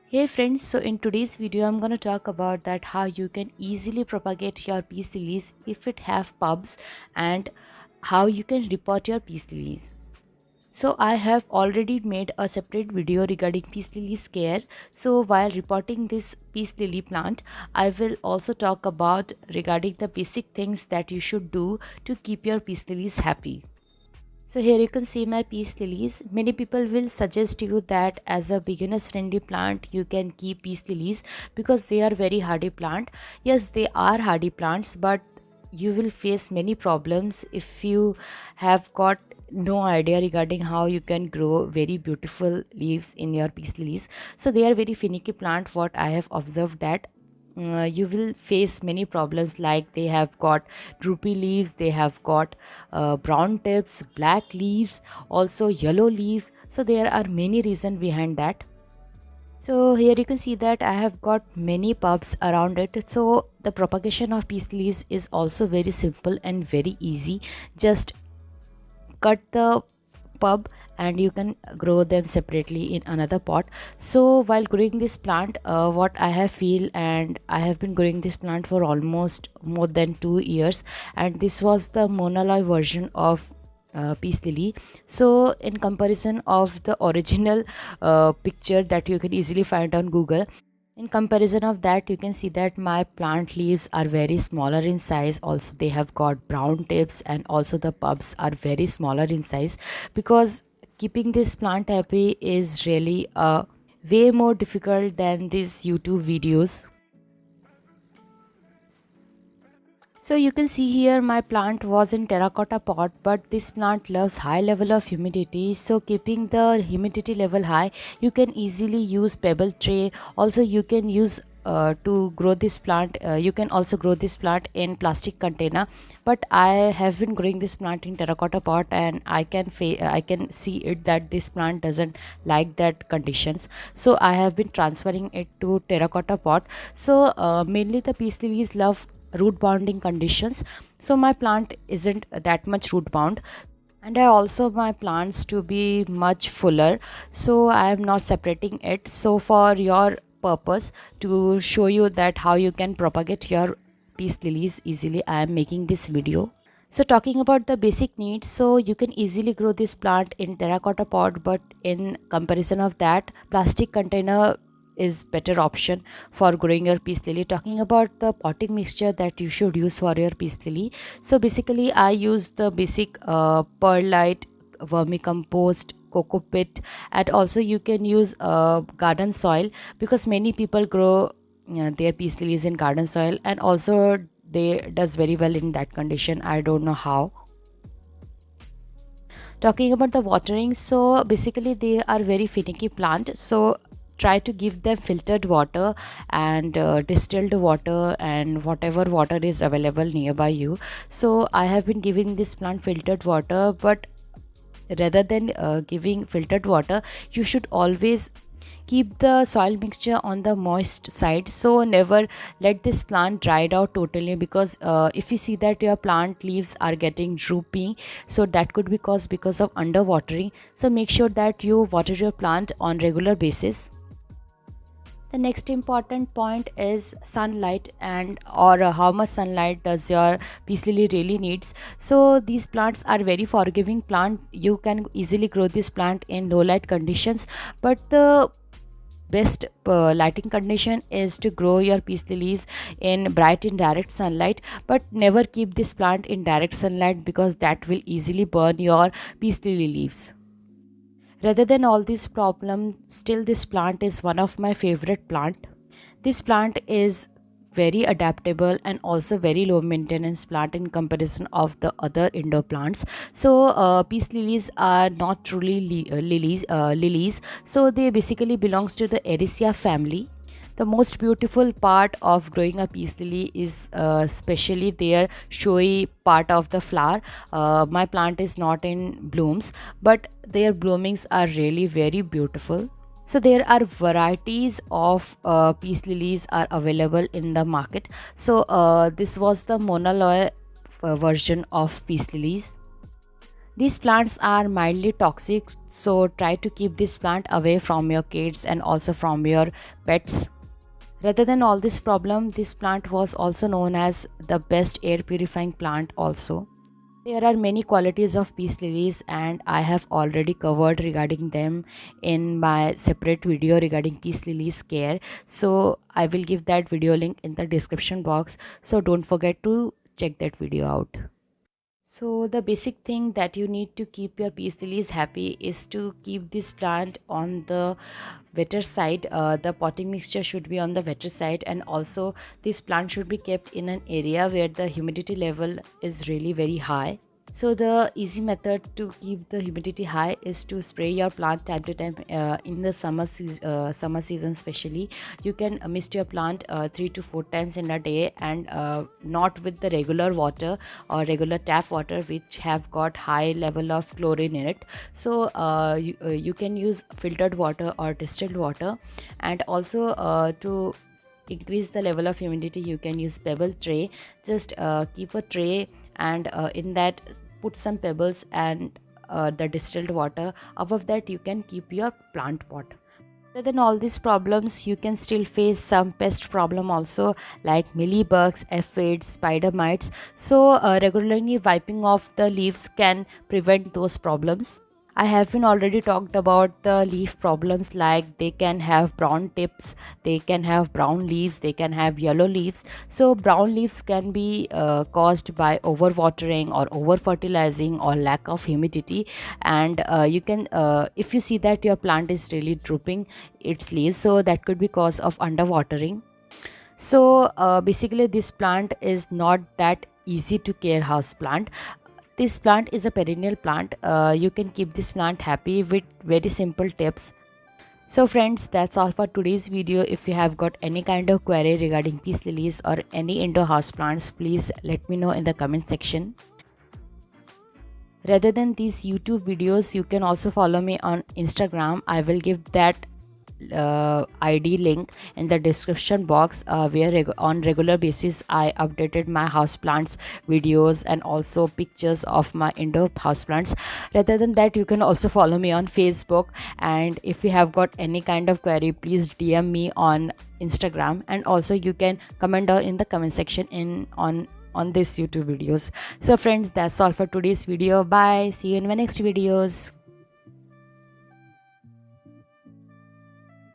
Hey friends, so in today's video I'm going to talk about that how you can easily propagate your peace lilies if it have pubs, and how you can report your peace lilies. So I have already made a separate video regarding peace lilies care. So while reporting this peace lily plant, I will also talk about regarding the basic things that you should do to keep your peace lilies happy. So here you can see my peace lilies. Many people will suggest you that as a beginners friendly plant you can keep peace lilies because they are very hardy plant. Yes, they are hardy plants, but you will face many problems if you have got no idea regarding how you can grow very beautiful leaves in your peace lilies. So they are very finicky plant. What I have observed that you will face many problems, like they have got droopy leaves, they have got brown tips, black leaves, also yellow leaves. So there are many reasons behind that. So here you can see that I have got many pubs around it. So the propagation of peace lilies is also very simple and very easy. Just cut the pub and you can grow them separately in another pot. So while growing this plant, what I have feel, and I have been growing this plant for almost more than 2 years, and this was the monaloy version of peace lily. So in comparison of the original picture that you can easily find on Google, in comparison of that, you can see that my plant leaves are very smaller in size. Also they have got brown tips, and also the bulbs are very smaller in size, because keeping this plant happy is really way more difficult than these YouTube videos. So you can see here my plant was in terracotta pot, but this plant loves high level of humidity. So keeping the humidity level high, you can easily use pebble tray. Also you can use to grow this plant, you can also grow this plant in plastic container, but I have been growing this plant in terracotta pot, and I can see it that this plant doesn't like that conditions. So I have been transferring it to terracotta pot. So mainly the peace lilies love root bounding conditions, so my plant isn't that much root bound, and I also my plants to be much fuller, so I am not separating it. So for your purpose, to show you that how you can propagate your peace lilies easily, I am making this video. So talking about the basic needs, so you can easily grow this plant in terracotta pot, but in comparison of that, plastic container is better option for growing your peace lily. Talking about the potting mixture that you should use for your peace lily, so basically I use the basic perlite, vermicompost, coco pit, and also you can use garden soil, because many people grow their peace lilies in garden soil, and also they does very well in that condition. I don't know how. Talking about the watering, so basically they are very finicky plant, so try to give them filtered water and distilled water and whatever water is available nearby you. So I have been giving this plant filtered water, but rather than giving filtered water, you should always keep the soil mixture on the moist side. So never let this plant dried out totally, because if you see that your plant leaves are getting droopy, so that could be caused because of underwatering. So make sure that you water your plant on regular basis. The next important point is sunlight, and or how much sunlight does your peace lily really needs. So these plants are very forgiving plant, you can easily grow this plant in low light conditions, but the best lighting condition is to grow your peace lilies in bright in direct sunlight. But never keep this plant in direct sunlight, because that will easily burn your peace lily leaves. Rather than all these problems, still this plant is one of my favorite plant. This plant is very adaptable and also very low maintenance plant in comparison of the other indoor plants. So peace lilies are not truly lilies. So they basically belongs to the Ericia family. The most beautiful part of growing a peace lily is especially their showy part of the flower. My plant is not in blooms, but their bloomings are really very beautiful. So there are varieties of peace lilies are available in the market. So this was the monaloy version of peace lilies. These plants are mildly toxic, so try to keep this plant away from your kids and also from your pets. Rather than all this problem, this plant was also known as the best air purifying plant also. There are many qualities of peace lilies and I have already covered regarding them in my separate video regarding peace lilies care. So I will give that video link in the description box. So don't forget to check that video out. So the basic thing that you need to keep your peace lilies happy is to keep this plant on the wetter side. The potting mixture should be on the wetter side, and also this plant should be kept in an area where the humidity level is really very high. So the easy method to keep the humidity high is to spray your plant time to time in the summer season especially. You can mist your plant 3 to 4 times in a day, and not with the regular water or regular tap water which have got high level of chlorine in it. So you can use filtered water or distilled water. And also to increase the level of humidity, you can use pebble tray. Just keep a tray, and in that put some pebbles and the distilled water. Above that you can keep your plant pot. Other than all these problems, you can still face some pest problem also, like mealybugs, aphids, spider mites. So regularly wiping off the leaves can prevent those problems. I have been already talked about the leaf problems, like they can have brown tips, they can have brown leaves, they can have yellow leaves. So brown leaves can be caused by overwatering or over fertilizing or lack of humidity. And you can if you see that your plant is really drooping its leaves, so that could be cause of underwatering. So basically this plant is not that easy to care house plant. This plant is a perennial plant. You can keep this plant happy with very simple tips. So friends, that's all for today's video. If you have got any kind of query regarding peace lilies or any indoor house plants, please let me know in the comment section. Rather than these YouTube videos, you can also follow me on Instagram. I will give that ID link in the description box, where on regular basis I updated my houseplants videos and also pictures of my indoor houseplants. Rather than that, you can also follow me on Facebook, and if you have got any kind of query, please DM me on Instagram, and also you can comment down in the comment section in on this YouTube videos. So friends, that's all for today's video. Bye, see you in my next videos.